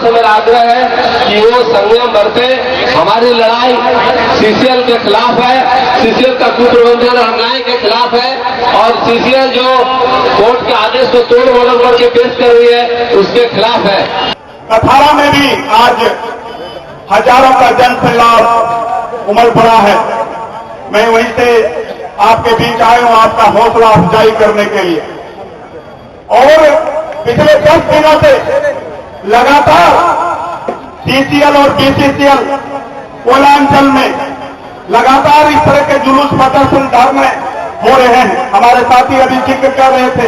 से मेरा आग्रह है कि वो संयम बरते। हमारी लड़ाई सीसीएल के खिलाफ है, सीसीएल का कुप्रबंधन और अन्याय के खिलाफ है, और सीसीएल जो कोर्ट के आदेश को तोड़ मरोड़ करके पेश कर रही है उसके खिलाफ है। कथारा में भी आज हजारों का जनसैलाब उमड़ पड़ा है। मैं वहीं से आपके बीच आया हूं आपका हौसला अफजाई करने के लिए। और पिछले 10 दिनों से लगातार सीसीएल और बीसीसीएल पूर्वांचल में लगातार इस तरह के जुलूस प्रदर्शन धरने हो रहे हैं। हमारे साथी अभी जिक्र कर रहे थे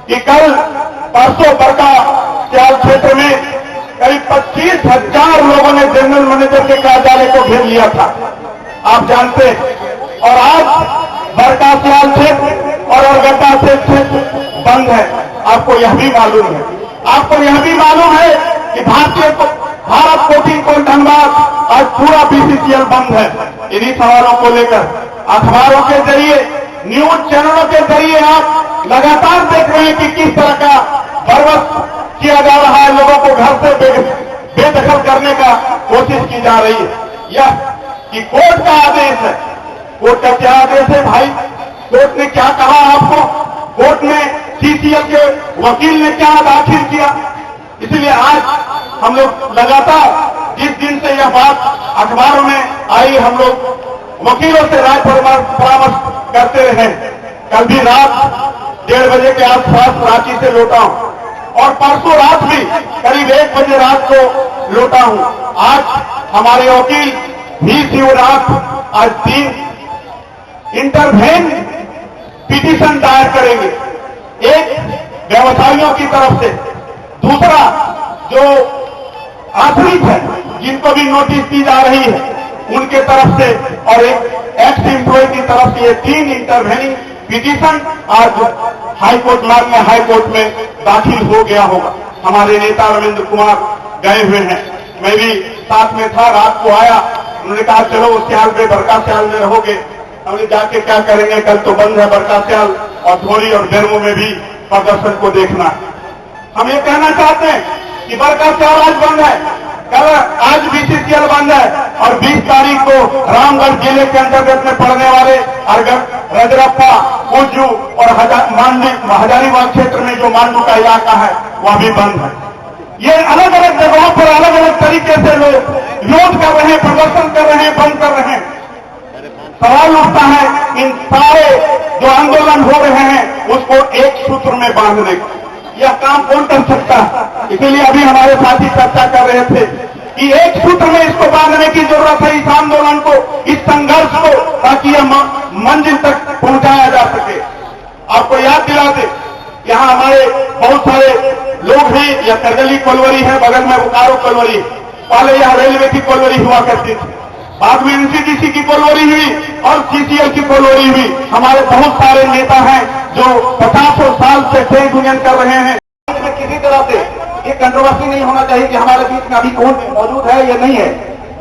कि कल परसों बरका स्याल क्षेत्र में करीब 25,000 लोगों ने जनरल मैनेजर के कार्यालय को घेर लिया था, आप जानते हैं। और आज बरका स्याल क्षेत्र और अरगड्डा क्षेत्र बंद है। आपको यह भी मालूम है, आपको यह भी मालूम है कि भारत कोचिंग को धनबाद आज पूरा बीसीसीएल बंद है। इन्हीं सवालों को लेकर अखबारों के जरिए, न्यूज चैनलों के जरिए आप लगातार देख रहे हैं कि किस तरह का बर्बाद किया जा रहा है, लोगों को घर से बेदखल करने का कोशिश की जा रही है। यह कि कोर्ट का आदेश है। कोर्ट का क्या आदेश है भाई? कोर्ट ने क्या कहा आपको? कोर्ट में सीसीएल के वकील ने क्या दाखिल किया? इसलिए आज हम लोग लगातार जिस दिन से यह बात अखबारों में आई, हम लोग वकीलों से राय परामर्श करते रहे। कल भी रात 1:30 बजे के आसपास रांची से लौटा हूं और परसों रात भी करीब 1 बजे रात को लौटा हूं। आज हमारे वकील भी शिवरात आज 3 इंटरवेन पिटीशन दायर करेंगे, एक व्यवसायियों की तरफ से, दूसरा जो आश्रित है जिनको भी नोटिस दी जा रही है उनके तरफ से, और एक एक्स एम्प्लॉय की तरफ से। ये 3 इंटरवेनिंग पिटीशन आज हाईकोर्ट माननीय हाईकोर्ट में दाखिल हो गया होगा। हमारे नेता रविंद्र कुमार गए हुए हैं, मैं भी साथ में था, रात को आया। उन्होंने कहा चलो स्याल में बरका स्याल में रहोगे। हमने जाके क्या करेंगे, कल तो बंद है बरका स्याल, और धोरी और बेरमो में भी प्रदर्शन को देखना है। हम ये कहना चाहते हैं कि बरका स्याल आज बंद है, कल आज बीसीसीएल बंद है, और 20 तारीख को रामगढ़ जिले के अंतर्गत में पड़ने वाले रजरप्पा, कुजू और हजारीबाग क्षेत्र में जो मांडू का इलाका है वह भी बंद है। ये अलग अलग जगहों पर अलग अलग तरीके से लोग विरोध कर रहे हैं, प्रदर्शन कर रहे हैं, बंद कर रहे हैं। सवाल उठता है इन सारे जो आंदोलन हो रहे हैं उसको एक सूत्र में बांधने का, यह काम कौन कर सकता है? इसीलिए अभी हमारे साथी चर्चा कर रहे थे कि एक सूत्र में इसको बांधने की जरूरत है, इस आंदोलन को, इस संघर्ष को, ताकि यह मंजिल तक पहुंचाया जा सके। आपको याद दिला दे, यहां हमारे बहुत सारे लोग हैं। यह करगली कोलवरी है, बगल में बोकारो कोलवरी। पहले यह रेलवे की कोलवरी हुआ करती थी, बाद में एनसीटीसी की कोलवरी हुई और सीसीएल की कोलवरी हुई। हमारे बहुत सारे नेता हैं जो 50 साल से ट्रेड यूनियन कर रहे हैं। किसी तरह से ये कंट्रोवर्सी नहीं होना चाहिए कि हमारे बीच में अभी कौन मौजूद है, ये नहीं है।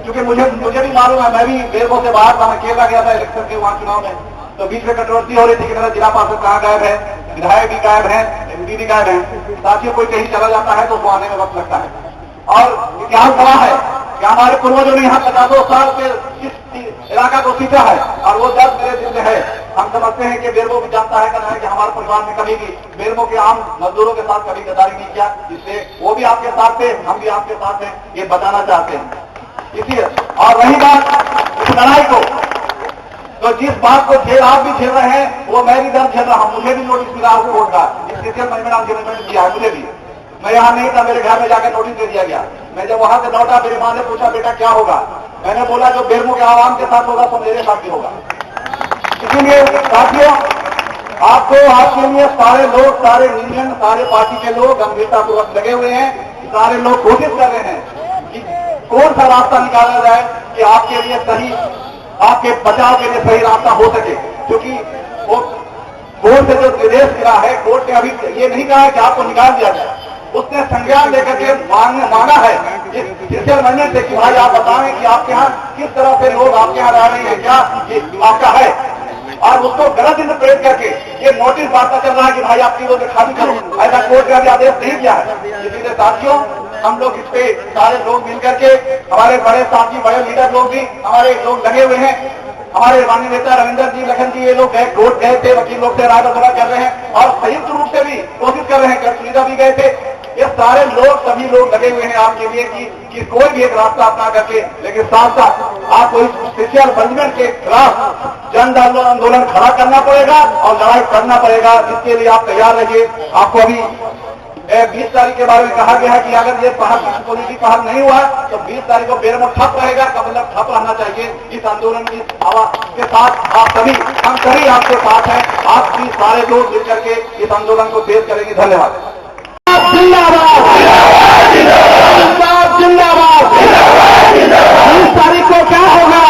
क्योंकि मुझे भी मालूम है, मैं भी बेरमो से बाहर था, मैं केरला गया था इलेक्शन के वहां चुनाव में, तो बीच में कंट्रोवर्सी हो रही थी कि मेरा जिला पार्षद कहाँ गायब है, विधायक भी गायब है, एमपी भी गायब है। साथियों, कोई कहीं चला जाता है तो उसको आने में वक्त लगता है। और इतिहास गवाह है कि हमारे पूर्वजों ने यहाँ 50 साल से इस इलाका को सींचा है, और वो दर्द मेरे दिल में है। हम समझते हैं कि बेरमो भी जानता है कि हमारे परिवार में कभी भी बेरमो के आम मजदूरों के साथ कभी गद्दारी नहीं किया, इसलिए वो भी आपके साथ थे, हम भी आपके साथ हैं, ये बताना चाहते हैं। इसलिए और रही बात इस लड़ाई को, तो जिस बात को आप भी झेल रहे हैं वो मैं भी दर्द झेल रहा हूं। मुझे भी नोटिस मिला कोर्ट का, इसके मैंने दिया है, मुझे भी। मैं यहाँ नहीं था, मेरे घर में जाकर नोटिस दे दिया गया। मैं जब वहां से लौटा, मेरी मां ने पूछा बेटा क्या होगा, मैंने बोला जो बेरमो के आवाम के साथ होगा तो मेरे साथ भी होगा। इसीलिए साथियों, आपको आज के लिए सारे लोग, सारे यूनियन, सारे पार्टी के लोग गंभीरतापूर्वक लगे हुए हैं। सारे लोग कोशिश कर रहे हैं कि कौन सा रास्ता निकाला जाए कि आपके लिए सही, आपके बचाव के लिए सही रास्ता हो सके। क्योंकि वो कोर्ट से जो निर्देश मिला है, कोर्ट ने अभी ये नहीं कहा है कि आपको निकाल दिया जाए, उसने संज्ञान लेकर के मांगा है जिससे महीने से कि भाई आप बताएं कि आपके यहाँ किस तरह से लोग आपके यहाँ रह रहे हैं, क्या ये आपका है, और उसको गलत इंटरप्रेट करके ये नोटिस बांटता चल रहा है कि भाई आपकी वो खाली करो। ऐसा कोर्ट ने अभी आदेश नहीं दिया है। इसीलिए साथियों, हम लोग इस पे सारे लोग मिलकर के, हमारे बड़े साथी, बड़े लीडर लोग भी हमारे लोग लगे हुए हैं। हमारे माननीय नेता रविंदर जी, लखन जी, ये लोग गए, कोर्ट गए थे, वकील लोग से राय मशवरा कर रहे हैं और संयुक्त रूप से भी कोशिश कर रहे हैं। कल सुनीता भी गए थे। ये सारे लोग, सभी लोग लगे हुए हैं आपके लिए कि कोई भी एक रास्ता अपना करके, लेकिन साथ साथ आपको इस स्पेशल बंजमेंट के खिलाफ जन आंदोलन खड़ा करना पड़ेगा और लड़ाई करना पड़ेगा। इसके लिए आप तैयार रहिए। आपको अभी 20 तारीख के बारे में कहा गया है कि अगर ये पहल पॉलिटिक पहल नहीं हुआ तो 20 तारीख को बेरमो ठप रहेगा। का मतलब ठप रहना चाहिए। इस आंदोलन की हवा के साथ आप सभी, हम सभी आपके साथ हैं। आप भी सारे लोग मिलकर के इस आंदोलन को तेज करेंगे। धन्यवाद। जिंदाबाद, जिंदाबाद। 20 तारीख को क्या होगा?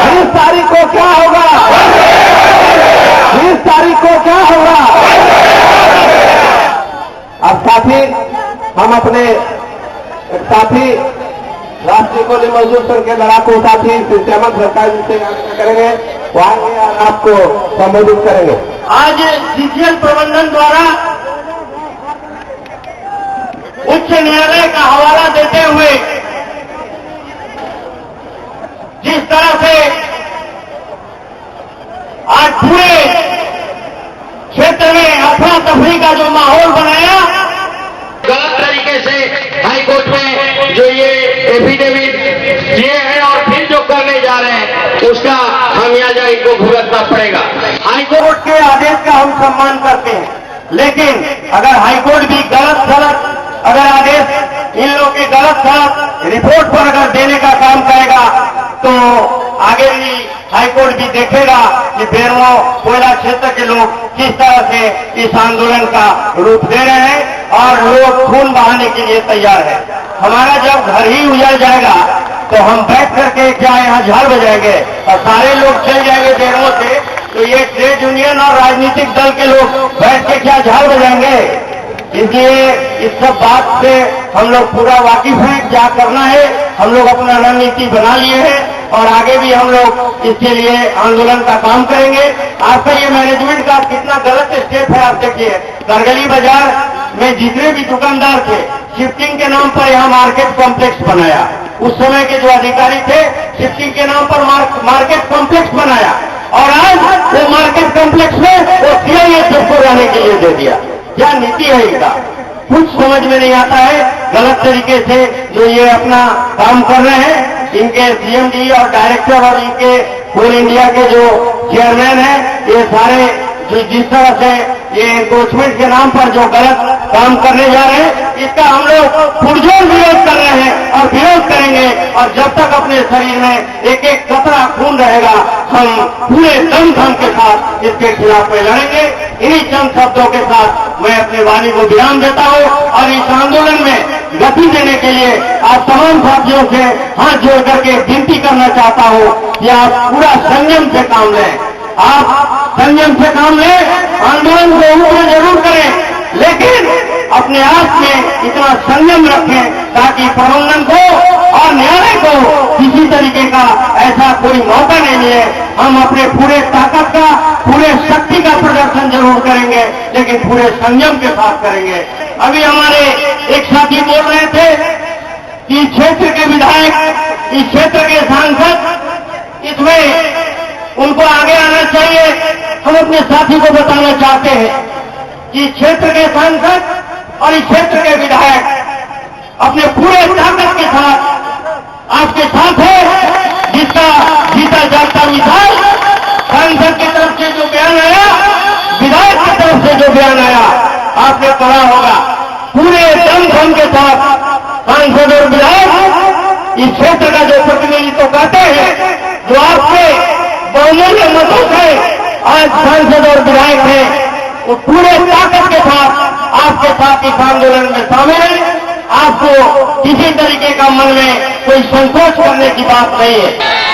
20 तारीख को क्या होगा? 20 तारीख को क्या होगा? अब साथी, हम अपने साथी राष्ट्रीय कोली मजदूर संघ के लड़ाकू साथी श्यामल सरकार जी से करेंगे, वो आएंगे और आपको संबोधित करेंगे। आज सीसीएल प्रबंधन द्वारा उच्च न्यायालय का हवाला देते हुए जिस तरह से आज पूरे क्षेत्र में अफरा तफरी का जो माहौल बनाया, गलत तरीके से हाई कोर्ट में जो ये एफिडेविट किए हैं और फिर जो करने जा रहे हैं, उसका खामियाजा इनको भुगतना पड़ेगा। हाईकोर्ट के आदेश का हम सम्मान करते हैं, लेकिन अगर हाईकोर्ट भी गलत अगर आदेश इन लोगों के गलत रिपोर्ट पर अगर देने का काम करेगा तो आगे भी हाईकोर्ट भी देखेगा कि बेरमो कोयला क्षेत्र के लोग किस तरह से इस आंदोलन का रूप दे रहे हैं और लोग खून बहाने के लिए तैयार है। हमारा जब घर ही उजड़ जाएगा तो हम बैठ करके क्या यहाँ झाड़ बजाएंगे और सारे लोग चल जाएंगे बेरमो से, तो ये ट्रेड यूनियन और राजनीतिक दल के लोग बैठ के क्या झाड़ बजाएंगे? इसलिए इस सब बात से हम लोग पूरा वाकिफ हैं क्या करना है। हम लोग अपना रणनीति बना लिए हैं और आगे भी हम लोग इसके लिए आंदोलन का काम करेंगे। आपका ये मैनेजमेंट का कितना गलत स्टेप है, आप देखिए। करगली बाजार में जितने भी दुकानदार थे, शिफ्टिंग के नाम पर यहाँ मार्केट कॉम्प्लेक्स बनाया। उस समय के जो अधिकारी थे, शिफ्टिंग के नाम पर मार्केट कॉम्प्लेक्स बनाया और आज वो मार्केट कॉम्प्लेक्स में वो सीआईएसएफ को रहने के लिए दे दिया। क्या नीति है इनका? कुछ समझ में नहीं आता है। गलत तरीके से जो ये अपना काम कर रहे हैं, इनके सीएमडी और डायरेक्टर और इनके कोल इंडिया के जो चेयरमैन हैं, ये सारे जो जिस तरह से ये एनक्रोचमेंट के नाम पर जो गलत काम करने जा रहे हैं, इसका हम लोग पुरजोर विरोध कर रहे हैं और विरोध करेंगे। और जब तक अपने शरीर में एक एक कतरा खून रहेगा, हम पूरे दम के साथ इसके खिलाफ में लड़ेंगे। इन्हीं चंद शब्दों के साथ मैं अपने वाणी को विराम देता हूं और इस आंदोलन में गति देने के लिए आप तमाम साथियों से हाथ जोड़ करके विनती करना चाहता हूं कि आप पूरा संयम से काम लें। आप संयम से काम लें, आंदोलन को ऊपर जरूर करें, लेकिन अपने आप में इतना संयम रखें ताकि प्रबंधन को और न्यायालय को किसी तरीके का ऐसा कोई मौका नहीं मिले। हम अपने पूरे ताकत का, पूरे शक्ति का प्रदर्शन जरूर करेंगे, लेकिन पूरे संयम के साथ करेंगे। अभी हमारे एक साथी बोल रहे थे कि क्षेत्र के विधायक, इस क्षेत्र के सांसद, इसमें उनको आगे आना चाहिए। हम अपने साथी को बताना चाहते हैं कि क्षेत्र के सांसद और इस क्षेत्र के विधायक अपने पूरे ताकत के साथ आपके साथ है। जिसका जीता जागता मिसाल सांसद की तरफ से जो बयान आया, विधायक की तरफ से जो बयान आया, आपने पढ़ा होगा। पूरे दम के साथ सांसद और विधायक इस क्षेत्र का जो प्रतिनिधित्व करते हैं, जो आपके बहुमूल्य मतों से आज सांसद और विधायक हैं, वो पूरे ताकत के साथ आपके साथ इस आंदोलन में शामिल है। आपको किसी तरीके का मन में कोई संकोच करने की बात नहीं है।